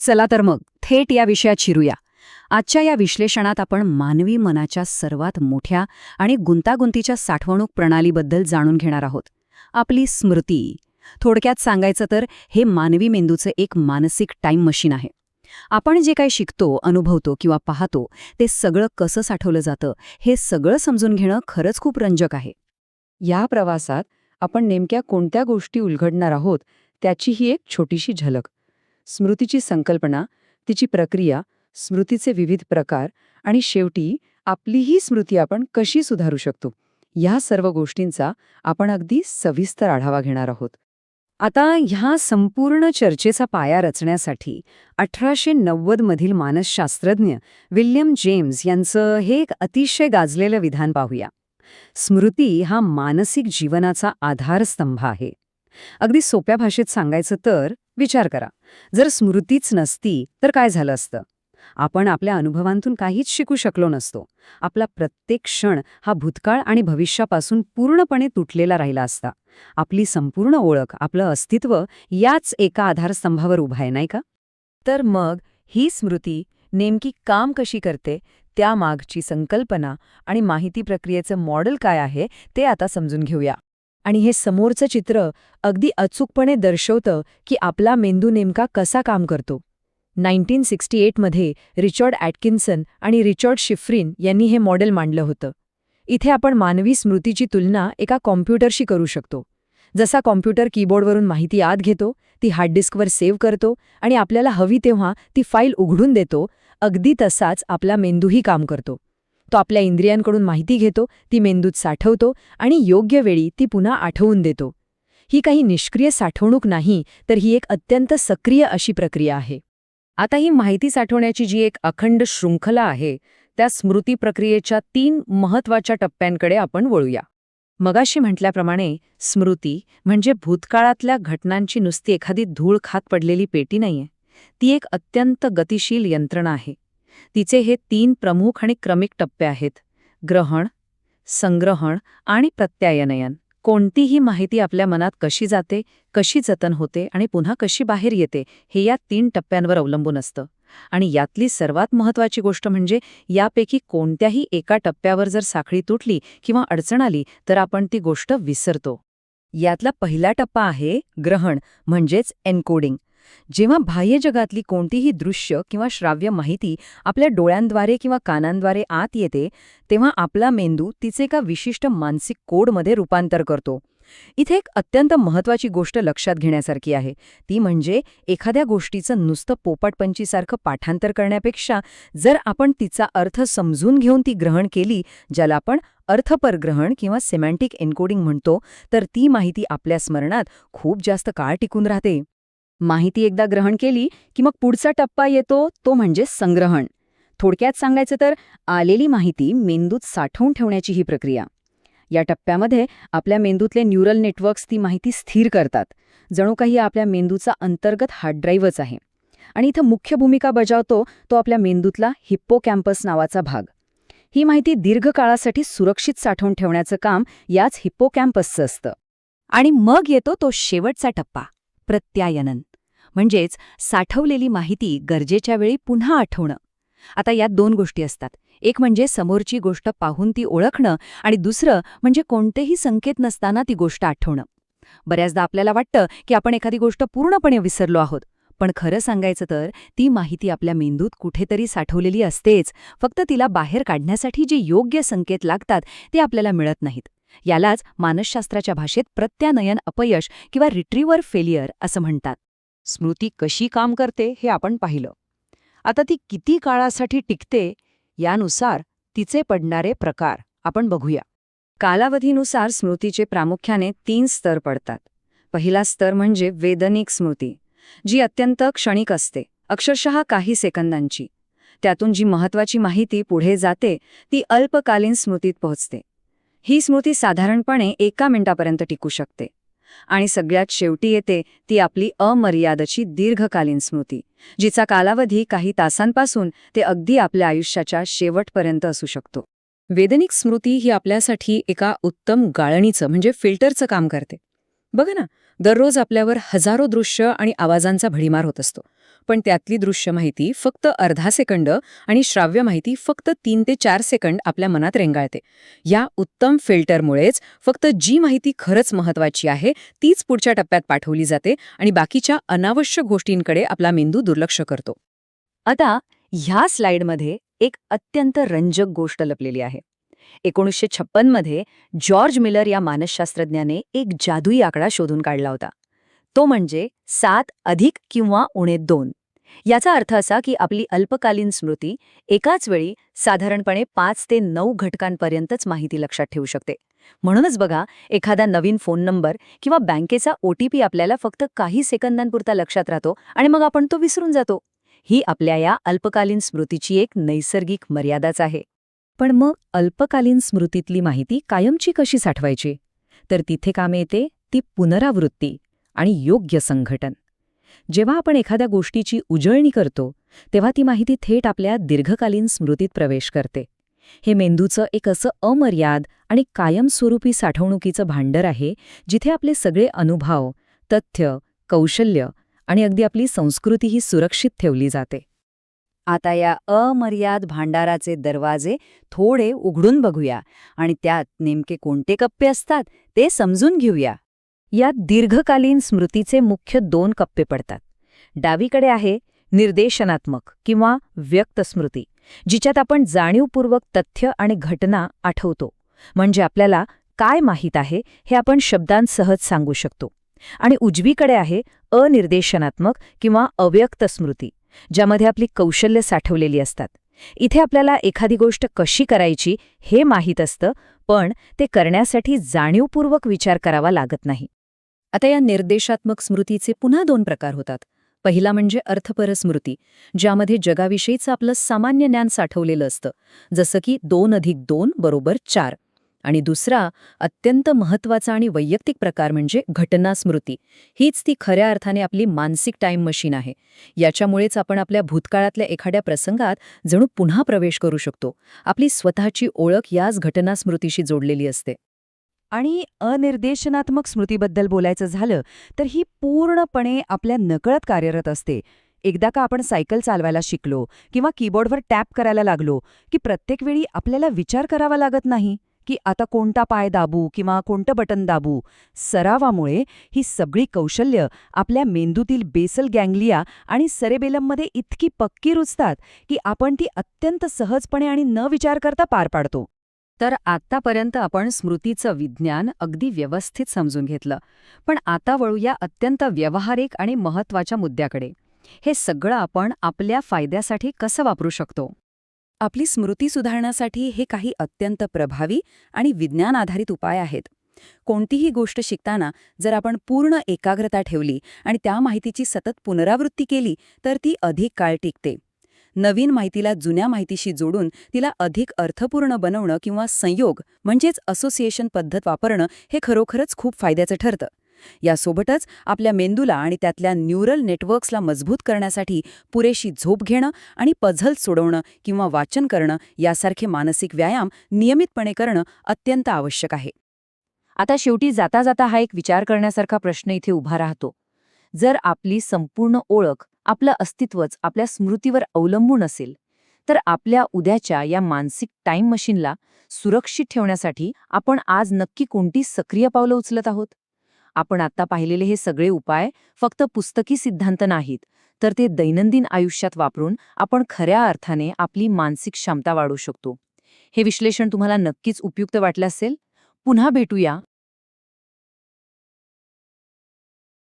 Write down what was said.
चला तर मग थेट या विषयात शिरूया. आजच्या या विश्लेषणात आपण मानवी मनाच्या सर्वात मोठ्या आणि गुंतागुंतीच्या साठवणूक प्रणालीबद्दल जाणून घेणार आहोत. आपली स्मृती. थोडक्यात सांगायचं तर हे मानवी मेंदूचं एक मानसिक टाईम मशीन आहे. आपण जे काही शिकतो, अनुभवतो किंवा पाहतो ते सगळं कसं साठवलं जातं हे सगळं समजून घेणं खरंच खूप रंजक आहे. या प्रवासात आपण नेमक्या कोणत्या गोष्टी उलगडणार आहोत त्याची ही एक छोटीशी झलक. स्मृतीची संकल्पना, तिची प्रक्रिया, स्मृतीचे विविध प्रकार आणि शेवटी आपलीही स्मृती आपण कशी सुधारू शकतो, या सर्व गोष्टींचा आपण अगदी सविस्तर आढावा घेणार आहोत. आता ह्या संपूर्ण चर्चेचा पाया रचण्यासाठी 1890 मधील मानसशास्त्रज्ञ विल्यम जेम्स यांचं हे एक अतिशय गाजलेलं विधान पाहूया. स्मृती हा मानसिक जीवनाचा आधारस्तंभ आहे. अगदी सोप्या भाषेत सांगायचं तर विचार करा, जर स्मृतीच नसती तर काय झालं असतं? आपण आपल्या अनुभवांतून काहीच शिकू शकलो नसतो. आपला प्रत्येक क्षण हा भूतकाळ आणि भविष्यापासून पूर्णपणे तुटलेला राहिला असता. आपली संपूर्ण ओळख, आपलं अस्तित्व याच एका आधारस्तंभावर उभं आहे, नाही का? तर मग ही स्मृती नेमकी काम कशी करते, त्यामागची संकल्पना आणि माहिती प्रक्रियेचं मॉडेल काय आहे ते आता समजून घेऊया. आणि हे समोरचं चित्र अगदी अचूकपणे दर्शवतं की आपला मेंदू नेमका कसा काम करतो. 1968 मध्ये रिचर्ड ॲटकिन्सन आणि रिचर्ड शिफ्रिन यांनी हे मॉडेल मांडलं होतं. इथे आपण मानवी स्मृतीची तुलना एका कॉम्प्युटरशी करू शकतो. जसा कॉम्प्युटर कीबोर्डवरून माहिती आत घेतो, ती हार्ड डिस्कवर सेव्ह करतो आणि आपल्याला हवी तेव्हा ती फाईल उघडून देतो, अगदी तसाच आपला मेंदूही काम करतो. तो आपल्या इंद्रियांकडून माहिती घेतो, ती मेंदूत साठवतो आणि योग्य वेळी ती पुन्हा आठवून देतो. ही काही निष्क्रिय साठवणूक नाही, तर ही एक अत्यंत सक्रिय अशी प्रक्रिया आहे. आता ही माहिती साठवण्याची जी एक अखंड शृंखला आहे, त्या स्मृती प्रक्रियेच्या 3 महत्त्वाच्या टप्प्यांकडे आपण वळूया. मगाशी म्हटल्याप्रमाणे स्मृती म्हणजे भूतकाळातल्या घटनांची नुसती एखादी धूळ खात पडलेली पेटी नाहीये. ती एक अत्यंत गतिशील यंत्रणा आहे. तिचे हे 3 प्रमुख आणि क्रमिक टप्पे आहेत: ग्रहण, संग्रहण आणि प्रत्यायनयन. कोणतीही माहिती आपल्या मनात कशी जाते, कशी जतन होते आणि पुन्हा कशी बाहेर येते, हे या 3 टप्प्यांवर अवलंबून असतं. आणि यातली सर्वात महत्त्वाची गोष्ट म्हणजे यापैकी कोणत्याही एका टप्प्यावर जर साखळी तुटली किंवा अडचण आली तर आपण ती गोष्ट विसरतो. यातला पहिला टप्पा आहे ग्रहण, म्हणजेच एन्कोडिंग. जेव्हा बाह्य जगातली कोणतीही दृश्य किंवा श्राव्य माहिती आपल्या डोळ्यांद्वारे किंवा कानांद्वारे आत येते, तेव्हा आपला मेंदू तिचे एका विशिष्ट मानसिक कोडमध्ये रूपांतर करतो. इथे एक अत्यंत महत्त्वाची गोष्ट लक्षात घेण्यासारखी आहे, ती म्हणजे एखाद्या गोष्टीचं नुसतं पोपटपंचीसारखं पाठांतर करण्यापेक्षा जर आपण तिचा अर्थ समजून घेऊन ती ग्रहण केली, ज्याला आपण अर्थपरग्रहण किंवा सिमॅन्टिक एन्कोडिंग म्हणतो, तर ती माहिती आपल्या स्मरणात खूप जास्त काळ टिकून राहते. माहिती एकदा ग्रहण केली की मग पुढचा टप्पा येतो, तो म्हणजे संग्रहण. थोडक्यात सांगायचं तर आलेली माहिती मेंदूत साठवून ठेवण्याची ही प्रक्रिया. या टप्प्यामध्ये आपल्या मेंदूतले न्यूरल नेटवर्क्स ती माहिती स्थिर करतात. जणू काही आपल्या मेंदूचा अंतर्गत हार्ड ड्राईव्हच आहे. आणि इथं मुख्य भूमिका बजावतो तो आपल्या मेंदूतला हिप्पोकॅम्पस नावाचा भाग. ही माहिती दीर्घकाळासाठी सुरक्षित साठवून ठेवण्याचं काम याच हिप्पोकॅम्पसचं असतं. आणि मग येतो तो शेवटचा टप्पा, प्रत्यायनन. म्हणजेच साठवलेली माहिती गरजेच्या वेळी पुन्हा आठवणं. आता यात 2 गोष्टी असतात. एक म्हणजे समोरची गोष्ट पाहून ती ओळखणं आणि दुसरं म्हणजे कोणतेही संकेत नसताना ती गोष्ट आठवणं. बऱ्याचदा आपल्याला वाटतं की आपण एखादी गोष्ट पूर्णपणे विसरलो आहोत, पण खरं सांगायचं तर ती माहिती आपल्या मेंदूत कुठेतरी साठवलेली असतेच. फक्त तिला बाहेर काढण्यासाठी जे योग्य संकेत लागतात ते आपल्याला मिळत नाहीत. यालाच मानसशास्त्राच्या भाषेत प्रत्यानयन अपयश किंवा रिट्रीव्हर फेलियर असं म्हणतात. स्मृती कशी काम करते हे आपण पाहिलं. आता ती किती काळासाठी टिकते यानुसार तिचे पडणारे प्रकार आपण बघूया. कालावधीनुसार स्मृतीचे प्रामुख्याने 3 स्तर पडतात. पहिला स्तर म्हणजे वेदनिक स्मृती, जी अत्यंत क्षणिक असते, अक्षरशः काही सेकंदांची. त्यातून जी महत्त्वाची माहिती पुढे जाते ती अल्पकालीन स्मृतीत पोहोचते. ही स्मृती साधारणपणे 1 मिनिटापर्यंत टिकू शकते. आणि सगळ्यात शेवटी येते ती आपली अमर्यादित दीर्घकालीन स्मृती, जिचा कालावधी काही तासांपासून ते अगदी आपल्या आयुष्याच्या शेवटपर्यंत असू शकतो. वेदनिक स्मृती ही आपल्यासाठी एका उत्तम गाळणीचं म्हणजे फिल्टरचं काम करते. बघा ना, दररोज आपल्यावर हजारो दृश्य आणि आवाजांचा भडीमार होत असतो. पण त्यातली दृश्य माहिती फक्त अर्धा सेकंद आणि श्राव्य माहिती फक्त 3 ते 4 सेकंद आपल्या मनात रेंगाळते. या उत्तम फिल्टरमुळेच फक्त जी माहिती खरंच महत्वाची आहे तीच पुढच्या टप्प्यात पाठवली जाते आणि बाकीच्या अनावश्यक गोष्टींकडे आपला मेंदू दुर्लक्ष करतो. आता ह्या स्लाइडमध्ये एक अत्यंत रंजक गोष्ट लपलेली आहे. 1956 मध्ये जॉर्ज मिलर या मानसशास्त्रज्ञाने एक जादुई आकडा शोधून काढला होता. तो म्हणजे 7 अधिक किंवा उणे 2. याचा अर्थ असा की आपली अल्पकालीन स्मृती एकाच वेळी साधारणपणे 5 ते 9 घटकांपर्यंतच माहिती लक्षात ठेवू शकते. म्हणूनच बघा, एखादा नवीन फोन नंबर किंवा बँकेचा OTP आपल्याला फक्त काही सेकंदांपुरता लक्षात राहतो आणि मग आपण तो विसरून जातो. ही आपल्या या अल्पकालीन स्मृतीची एक नैसर्गिक मर्यादाच आहे. पण मग अल्पकालीन स्मृतीतली माहिती कायमची कशी साठवायची? तर तिथे कामे येते ती पुनरावृत्ती आणि योग्य संघटन. जेव्हा आपण एखाद्या गोष्टीची उजळणी करतो तेव्हा ती माहिती थेट आपल्या दीर्घकालीन स्मृतीत प्रवेश करते. हे मेंदूचं एक असं अमर्याद आणि कायमस्वरूपी साठवणुकीचं भांडर आहे जिथे आपले सगळे अनुभव, तथ्य, कौशल्य आणि अगदी आपली संस्कृतीही सुरक्षित ठेवली जाते. आता या अमर्याद भांडाराचे दरवाजे थोडे उघडून बघूया आणि त्यात नेमके कोणते कप्पे असतात ते समजून घेऊया. यात दीर्घकालीन स्मृतीचे मुख्य 2 कप्पे पडतात. डावीकडे आहे निर्देशनात्मक किंवा व्यक्त स्मृती, जिच्यात आपण जाणीवपूर्वक तथ्य आणि घटना आठवतो. म्हणजे आपल्याला काय माहीत आहे हे आपण शब्दांसहज सांगू शकतो. आणि उजवीकडे आहे अनिर्देशनात्मक किंवा अव्यक्त स्मृती, ज्यामध्ये आपली कौशल्य साठवलेली असतात. इथे आपल्याला एखादी गोष्ट कशी करायची हे माहीत असतं, पण ते करण्यासाठी जाणीवपूर्वक विचार करावा लागत नाही. आता या निर्देशात्मक स्मृतीचे पुन्हा 2 प्रकार होतात. पहिला म्हणजे अर्थपर स्मृती, ज्यामध्ये जगाविषयीचं आपलं सामान्य ज्ञान साठवलेलं असतं, जसं की 2+2 = 4. आणि दुसरा अत्यंत महत्त्वाचा आणि वैयक्तिक प्रकार म्हणजे घटना स्मृती. हीच ती खऱ्या अर्थाने आपली मानसिक टाईम मशीन आहे. याच्यामुळेच आपण आपल्या भूतकाळातल्या एखाद्या प्रसंगात जणू पुन्हा प्रवेश करू शकतो. आपली स्वतःची ओळख याच घटना स्मृतीशी जोडलेली असते. आणि अनिर्देशनात्मक स्मृतीबद्दल बोलायचं झालं तर ही पूर्णपणे आपल्या नकळत कार्यरत असते. एकदा का आपण सायकल चालवायला शिकलो किंवा कीबोर्डवर टॅप करायला लागलो की प्रत्येक वेळी आपल्याला विचार करावा लागत नाही की आता कोणता पाय दाबू किंवा कोणतं बटन दाबू. सरावामुळे ही सगळी कौशल्य आपल्या मेंदूतील बेसल गँग्लिया आणि सेरेबेलममध्ये इतकी पक्की रुजतात की आपण ती अत्यंत सहजपणे आणि न विचार करता पार पाडतो. तर आतापर्यंत आपण स्मृतीचं विज्ञान अगदी व्यवस्थित समजून घेतलं. पण आता वळूया अत्यंत व्यावहारिक आणि महत्त्वाच्या मुद्द्याकडे. हे सगळं आपण आपल्या फायद्यासाठी कसं वापरू शकतो? आपली स्मृती सुधारण्यासाठी हे काही अत्यंत प्रभावी आणि विज्ञान आधारित उपाय आहेत. कोणतीही गोष्ट शिकताना जर आपण पूर्ण एकाग्रता ठेवली आणि त्या माहितीची सतत पुनरावृत्ती केली तर ती अधिक काळ टिकते. नवीन माहितीला जुन्या माहितीशी जोडून तिला अधिक अर्थपूर्ण बनवणं किंवा संयोग म्हणजेच असोसिएशन पद्धत वापरणं हे खरोखरच खूप फायद्याचं ठरतं. यासोबतच आपल्या मेंदूला आणि त्यातल्या न्यूरल नेटवर्क्सला मजबूत करण्यासाठी पुरेशी झोप घेणं आणि पझल सोडवणं किंवा वाचन करणं यासारखे मानसिक व्यायाम नियमितपणे करणं अत्यंत आवश्यक आहे. आता शेवटी जाता जाता हा एक विचार करण्यासारखा प्रश्न इथे उभा राहतो. जर आपली संपूर्ण ओळख, आपलं अस्तित्वच आपल्या स्मृतीवर अवलंबून असेल तर आपल्या उद्याच्या या मानसिक टाईम मशीनला सुरक्षित ठेवण्यासाठी आपण आज नक्की कोणती सक्रिय पावलं उचलत आहोत? आपण आता पाहिलेले हे सगळे उपाय फक्त पुस्तकी सिद्धांत नाहीत, तर ते दैनंदिन आयुष्यात वापरून आपण खऱ्या अर्थाने आपली मानसिक क्षमता वाढवू शकतो. हे विश्लेषण तुम्हाला नक्कीच उपयुक्त वाटलं असेल. पुन्हा भेटूया